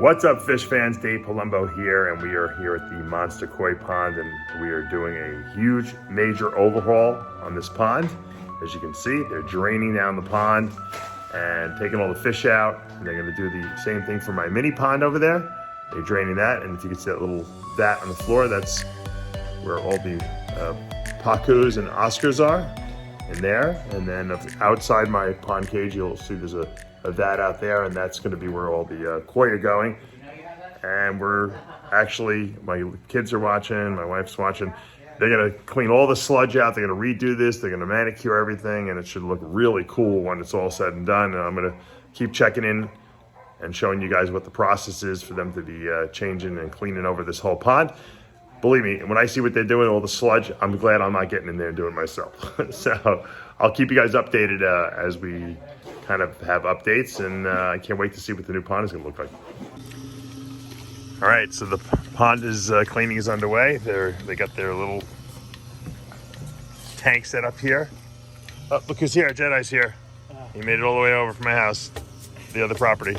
What's up, fish fans? Dave Palumbo here, and we are here at the Monster Koi Pond, and we are doing a huge, major overhaul on this pond. As you can see, they're draining down the pond and taking all the fish out, and they're gonna do the same thing for my mini pond over there. They're draining that, and if you can see that little vat on the floor, that's where all the pacus and Oscars are, in there. And then outside my pond cage, you'll see there's a vat out there, and that's going to be where all the koi are going. And we're actually, my kids are watching, my wife's watching. They're going to clean all the sludge out. They're going to redo this. They're going to manicure everything, and it should look really cool when it's all said and done. And I'm going to keep checking in and showing you guys what the process is for them to be changing and cleaning over this whole pond. Believe me, when I see what they're doing, all the sludge, I'm glad I'm not getting in there and doing it myself. So I'll keep you guys updated as we kind of have updates, and I can't wait to see what the new pond is going to look like. All right, so the pond is cleaning is underway. They got their little tank set up here. Oh, look who's here! Jedi's here. He made it all the way over from my house, the other property.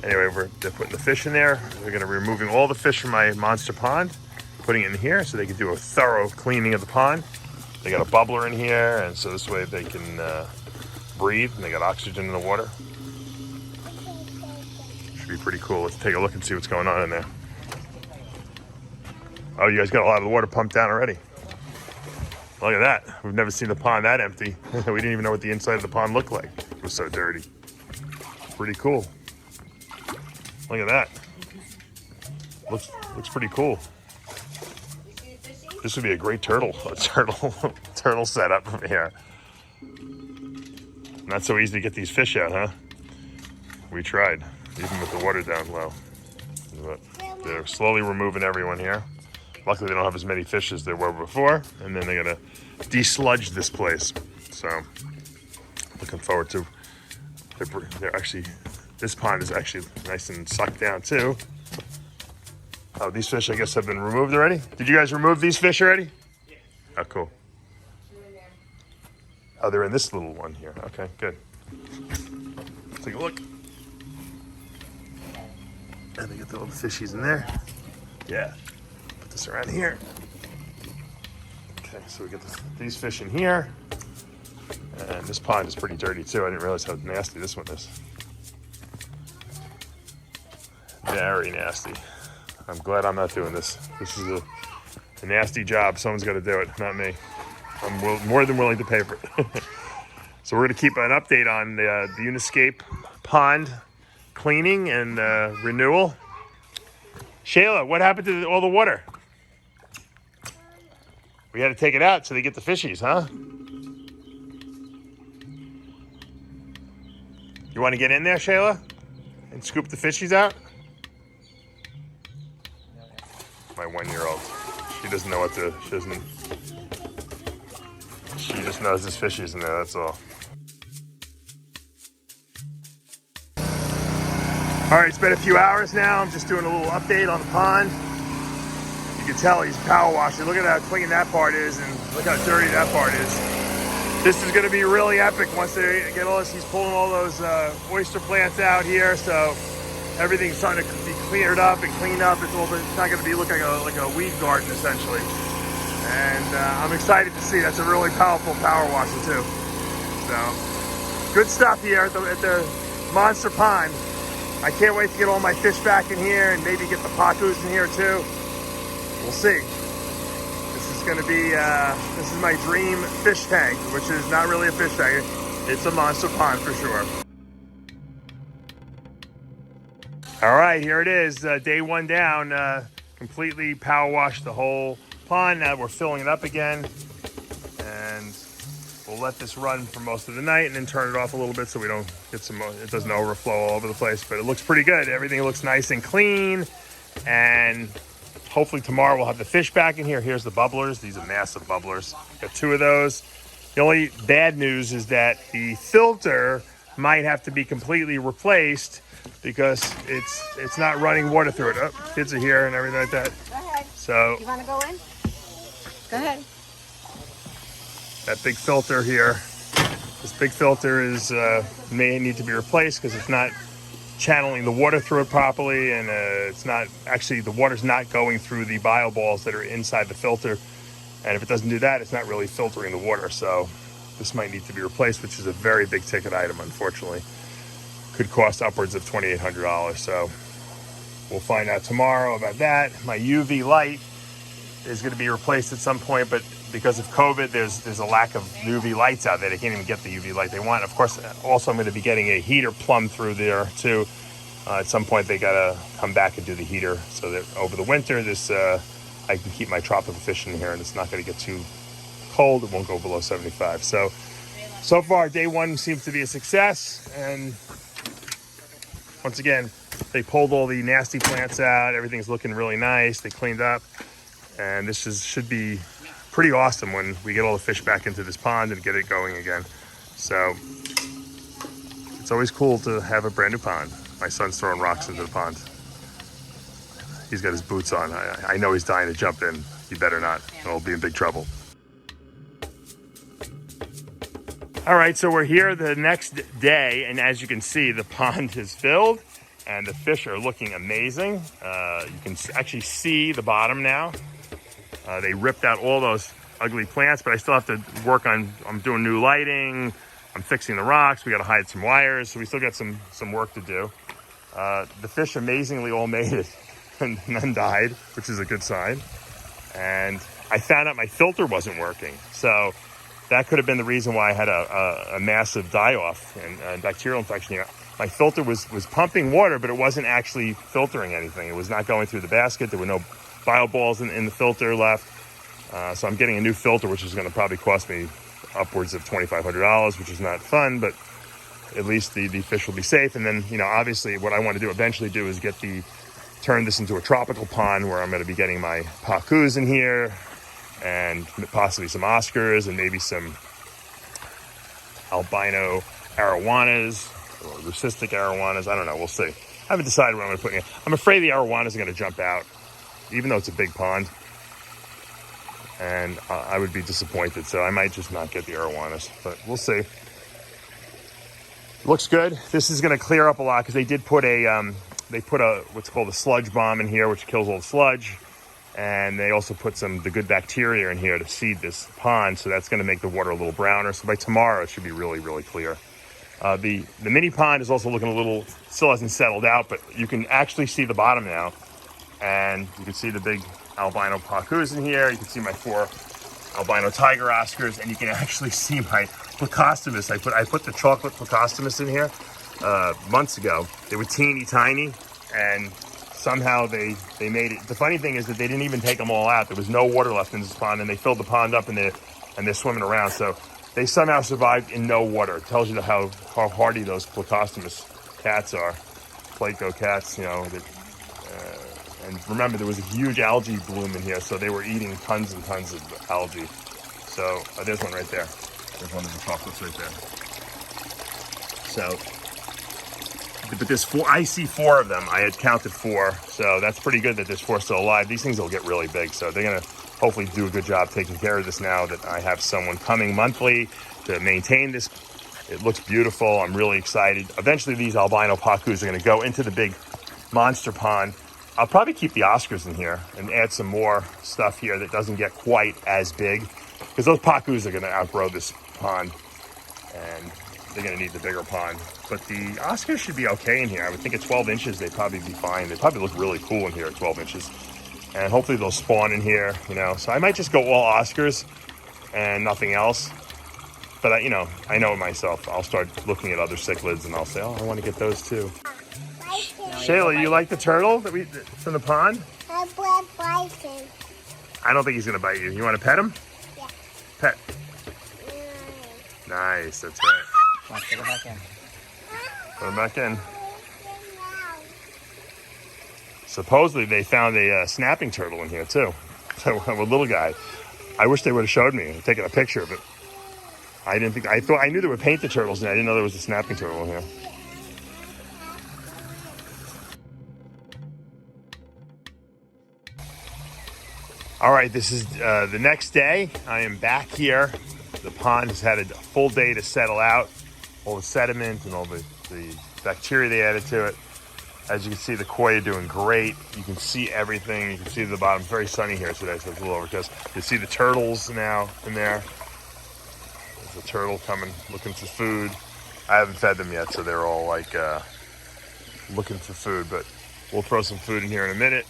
Anyway, they're putting the fish in there. They're going to be removing all the fish from my monster pond, putting it in here so they can do a thorough cleaning of the pond. They got a bubbler in here, and so this way they can breathe, and they got oxygen in the water. Should be pretty cool. Let's take a look and see what's going on in there. Oh, you guys got a lot of the water pumped down already. Look at that. We've never seen the pond that empty. We didn't even know what the inside of the pond looked like. It was so dirty. Pretty cool. Look at that. Looks pretty cool. This would be a great turtle setup from here. Not so easy to get these fish out, huh? We tried, even with the water down low. But they're slowly removing everyone here. Luckily, they don't have as many fish as there were before, and then they're gonna desludge this place. So, looking forward to. They're actually. This pond is actually nice and sucked down too. Oh, these fish, I guess, have been removed already. Did you guys remove these fish already? Yeah. Oh, cool. Oh, they're in this little one here. Okay, good. Let's take a look. And they get the little fishies in there. Yeah. Put this around here. Okay, so we get these fish in here. And this pond is pretty dirty too. I didn't realize how nasty this one is. Very nasty. I'm glad I'm not doing this. This is a nasty job. Someone's got to do it, not me. I'm more than willing to pay for it. So we're going to keep an update on the UNI-SCAPE pond cleaning and renewal. Shayla, what happened to all the water? We had to take it out so they get the fishies, huh? You want to get in there, Shayla, and scoop the fishies out? My 1-year-old. She doesn't know what to, she just knows there's fishies in there, that's all. All right, it's been a few hours now. I'm just doing a little update on the pond. You can tell he's power washing. Look at how clean that part is, and look how dirty that part is. This is gonna be really epic once they get all this. He's pulling all those oyster plants out here, so everything's starting to be cleared up and cleaned up. It's not going to be looking like a weed garden, essentially. And I'm excited to see. That's a really powerful power washer, too. So, good stuff here at the Monster Pond. I can't wait to get all my fish back in here and maybe get the pacus in here, too. We'll see. This is going to be, this is my dream fish tank, which is not really a fish tank. It's a Monster Pond for sure. All right, here it is, day one down, completely power washed the whole pond. Now we're filling it up again, and we'll let this run for most of the night and then turn it off a little bit so we don't get it doesn't overflow all over the place, but it looks pretty good. Everything looks nice and clean, and hopefully tomorrow we'll have the fish back in here. Here's the bubblers. These are massive bubblers. Got 2 of those. The only bad news is that the filter might have to be completely replaced because it's not running water through it. Oh, kids are here and everything like that. Go ahead. So you want to go in? Go ahead. That big filter here, this big filter is may need to be replaced because it's not channeling the water through it properly, and it's not actually, the water's not going through the bio balls that are inside the filter. And if it doesn't do that, it's not really filtering the water. So this might need to be replaced, which is a very big ticket item, unfortunately. Could cost upwards of $2,800. So we'll find out tomorrow about that. My UV light is going to be replaced at some point, but because of COVID, there's a lack of UV lights out there. They can't even get the UV light they want. Of course, also I'm going to be getting a heater plumbed through there too. At some point, they got to come back and do the heater so that over the winter, I can keep my tropical fish in here and it's not going to get too cold. It won't go below 75. So far, day one seems to be a success. And once again, they pulled all the nasty plants out. Everything's looking really nice. They cleaned up. And this should be pretty awesome when we get all the fish back into this pond and get it going again. So it's always cool to have a brand new pond. My son's throwing rocks into the pond. He's got his boots on. I know he's dying to jump in. He better not. He'll be in big trouble. All right, so we're here the next day, and as you can see, the pond is filled, and the fish are looking amazing. You can actually see the bottom now. They ripped out all those ugly plants, but I still have to work on, I'm doing new lighting. I'm fixing the rocks. We got to hide some wires, so we still got some work to do. The fish amazingly all made it. And none died, which is a good sign. And I found out my filter wasn't working. So that could have been the reason why I had a massive die-off and bacterial infection here. My filter was pumping water, but it wasn't actually filtering anything. It was not going through the basket. There were no bio balls in the filter left. So I'm getting a new filter, which is going to probably cost me upwards of $2,500, which is not fun, but at least the fish will be safe. And then, obviously what I want to do eventually is turn this into a tropical pond where I'm going to be getting my pacus in here and possibly some Oscars and maybe some albino arowanas or leucistic arowanas. I don't know. We'll see. I haven't decided what I'm going to put in here. I'm afraid the arowanas are going to jump out, even though it's a big pond. And I would be disappointed. So I might just not get the arowanas, but we'll see. Looks good. This is going to clear up a lot because they did put what's called a sludge bomb in here, which kills all the sludge. And they also put the good bacteria in here to seed this pond. So that's going to make the water a little browner. So by tomorrow, it should be really, really clear. The mini pond is also looking still hasn't settled out, but you can actually see the bottom now. And you can see the big albino pacus in here. You can see my 4 albino tiger Oscars, and you can actually see my plecostomus. I put the chocolate plecostomus in here months ago. They were teeny tiny, and somehow they made it. The funny thing is that they didn't even take them all out. There was no water left in this pond, and they filled the pond up, and they're swimming around. So they somehow survived in no water. It tells you how hardy those plecostomus cats are, Placo cats. And remember, there was a huge algae bloom in here, so they were eating tons and tons of algae. So there's one right there. There's one of the chocolates right there. So, but there's 4. I see 4 of them. I had counted 4, so that's pretty good that there's 4 still alive. These things will get really big, so they're gonna hopefully do a good job taking care of this now that I have someone coming monthly to maintain this. It looks beautiful. I'm really excited. Eventually, these albino pacus are gonna go into the big monster pond. I'll probably keep the Oscars in here and add some more stuff here that doesn't get quite as big, because those pacus are going to outgrow this pond and they're going to need the bigger pond. But the Oscars should be okay in here. I would think at 12 inches, they'd probably be fine. They probably look really cool in here at 12 inches. And hopefully they'll spawn in here, So I might just go all Oscars and nothing else. But I know it myself. I'll start looking at other cichlids and I'll say, I want to get those too. Shayla, you like the turtle from the pond? I want to bite him. I don't think he's going to bite you. You want to pet him? Yeah. Pet. Nice, that's right. Let's put it back in. Put him back in. Supposedly they found a snapping turtle in here too. So a little guy. I wish they would have showed me and taken a picture, but I knew there were painted turtles and I didn't know there was a snapping turtle in here. All right, this is the next day. I am back here. The pond has had a full day to settle out. All the sediment and all the bacteria they added to it. As you can see, the koi are doing great. You can see everything. You can see the bottom. It's very sunny here today, so it's a little overcast. You see the turtles now in there. There's a turtle coming, looking for food. I haven't fed them yet, so they're all like looking for food, but we'll throw some food in here in a minute.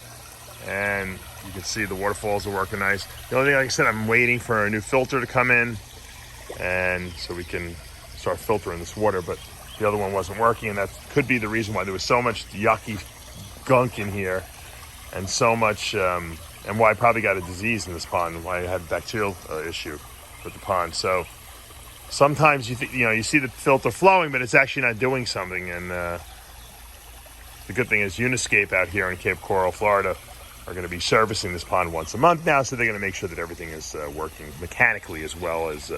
And you can see the waterfalls are working nice. The only thing, like I said, I'm waiting for a new filter to come in, and so we can start filtering this water, but the other one wasn't working, and that could be the reason why there was so much yucky gunk in here, and so much, and why I probably got a disease in this pond, why I had a bacterial issue with the pond. So sometimes you see the filter flowing, but it's actually not doing something. And the good thing is UNI-SCAPE out here in Cape Coral, Florida, are going to be servicing this pond once a month now, so they're going to make sure that everything is working mechanically, as well as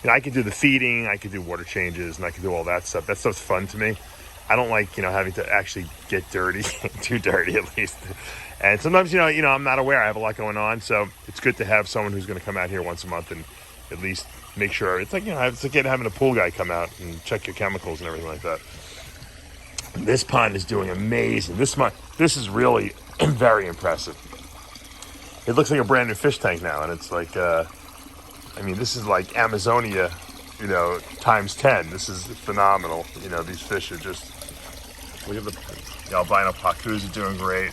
I could do the feeding, I could do water changes, and I could do all that stuff. That stuff's fun to me. I don't like, having to actually get dirty, too dirty at least. And sometimes, I'm not aware. I have a lot going on, so it's good to have someone who's going to come out here once a month and at least make sure. It's like, it's like having a pool guy come out and check your chemicals and everything like that. This pond is doing amazing. This is really very impressive. It looks like a brand new fish tank now, and it's like, this is like Amazonia, times 10. This is phenomenal. These fish are just, look at the albino pacus are doing great.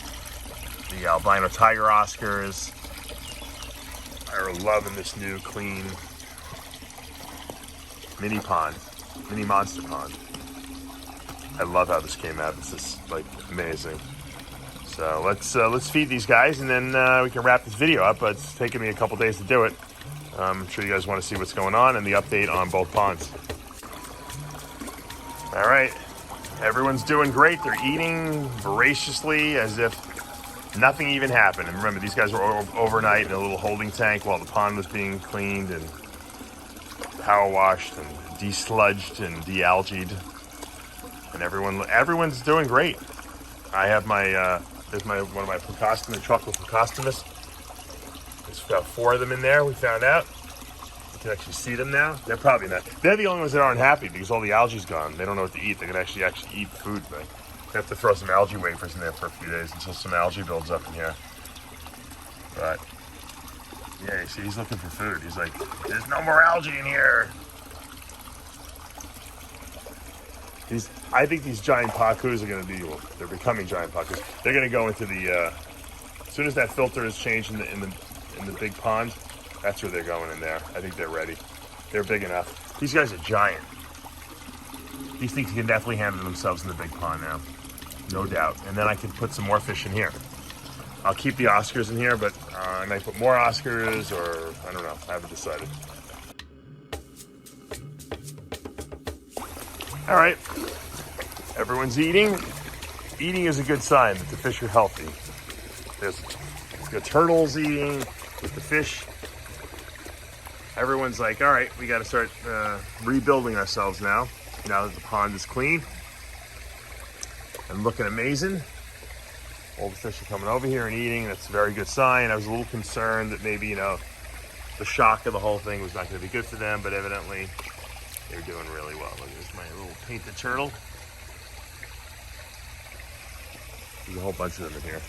The albino tiger oscars are loving this new clean mini monster pond. I love how this came out. This is like amazing. So let's feed these guys, and then we can wrap this video up. But it's taken me a couple days to do it. I'm sure you guys want to see what's going on and the update on both ponds. All right, everyone's doing great. They're eating voraciously as if nothing even happened. And remember, these guys were overnight in a little holding tank while the pond was being cleaned and power washed and desludged and de-algaed. And everyone's doing great. I have there's one of my chocolate Procostinus. There's about 4 of them in there, we found out. You can actually see them now. They're probably not. They're the only ones that aren't happy because all the algae's gone. They don't know what to eat. They can actually eat food. But they have to throw some algae wafers in there for a few days until some algae builds up in here. But yeah, you see, he's looking for food. He's like, there's no more algae in here. I think these giant pacus are going to be, they're becoming giant pacus. They're going to go into the, as soon as that filter is changed in the big pond, that's where they're going in there. I think they're ready. They're big enough. These guys are giant. These things can definitely handle themselves in the big pond now. No doubt. And then I can put some more fish in here. I'll keep the Oscars in here, but I might put more Oscars, or I don't know. I haven't decided. All right, everyone's eating. Eating is a good sign that the fish are healthy. There's the turtles eating with the fish. Everyone's like, all right, we got to start rebuilding ourselves now. Now that the pond is clean and looking amazing. All the fish are coming over here and eating. That's a very good sign. I was a little concerned that maybe, the shock of the whole thing was not going to be good for them, but evidently they're doing really well. Look, there's my little painted turtle. There's a whole bunch of them in here.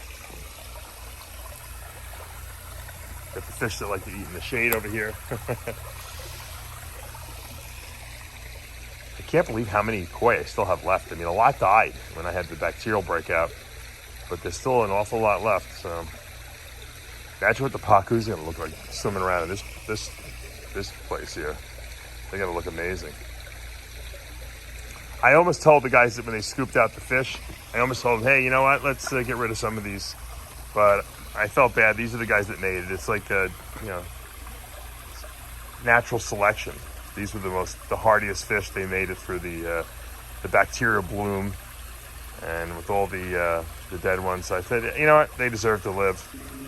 Got the fish that like to eat in the shade over here. I can't believe how many koi I still have left. I mean, a lot died when I had the bacterial breakout, but there's still an awful lot left. So imagine what the pacus are going to look like swimming around in this place here. They're going to look amazing. I almost told the guys that when they scooped out the fish, I almost told them, hey, you know what? Let's get rid of some of these. But I felt bad. These are the guys that made it. It's like natural selection. These were the hardiest fish. They made it through the bacterial bloom, and with all the dead ones. I said, you know what? They deserve to live.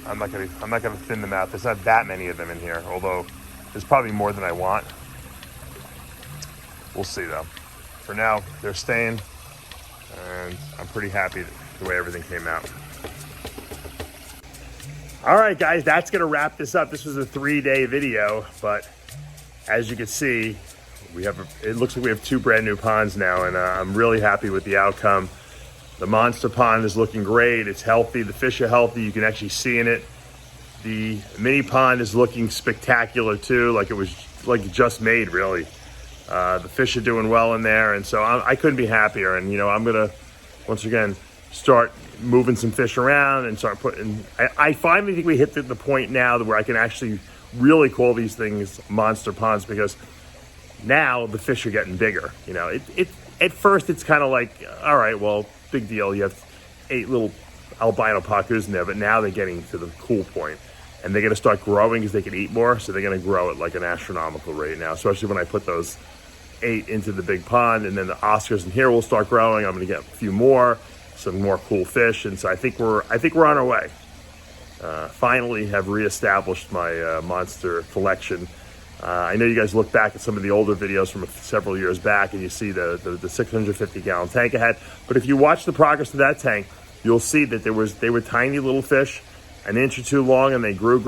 I'm not gonna thin them out. There's not that many of them in here, although there's probably more than I want. We'll see though. For now, they're staying, and I'm pretty happy the way everything came out. All right, guys, that's gonna wrap this up. This was a 3-day video, but as you can see, it looks like we have 2 brand new ponds now, and I'm really happy with the outcome. The monster pond is looking great. It's healthy. The fish are healthy. You can actually see in it. The mini pond is looking spectacular too, like it was like just made, really. The fish are doing well in there, and so I couldn't be happier. And I'm gonna once again start moving some fish around and start putting. I finally think we hit the point now where I can actually really call these things monster ponds, because now the fish are getting bigger. At first it's kind of like, all right, well, big deal. You have 8 little albino pacus in there, but now they're getting to the cool point, and they're going to start growing because they can eat more. So they're going to grow at like an astronomical rate now, especially when I put those 8 into the big pond, and then the Oscars in here will start growing. I'm going to get a few more, some more cool fish, and so I think we're on our way. Finally have reestablished my monster collection. I know you guys look back at some of the older videos from several years back, and you see the 650-gallon tank I had. But if you watch the progress of that tank, you'll see that they were tiny little fish, an inch or 2 long, and they grew,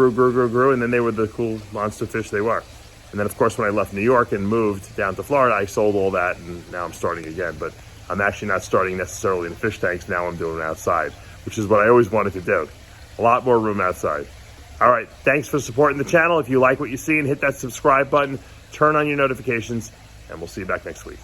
and then they were the cool monster fish they were. And then, of course, when I left New York and moved down to Florida, I sold all that, and now I'm starting again. But I'm actually not starting necessarily in fish tanks. Now I'm doing it outside, which is what I always wanted to do. A lot more room outside. All right, thanks for supporting the channel. If you like what you see, hit that subscribe button, turn on your notifications, and we'll see you back next week.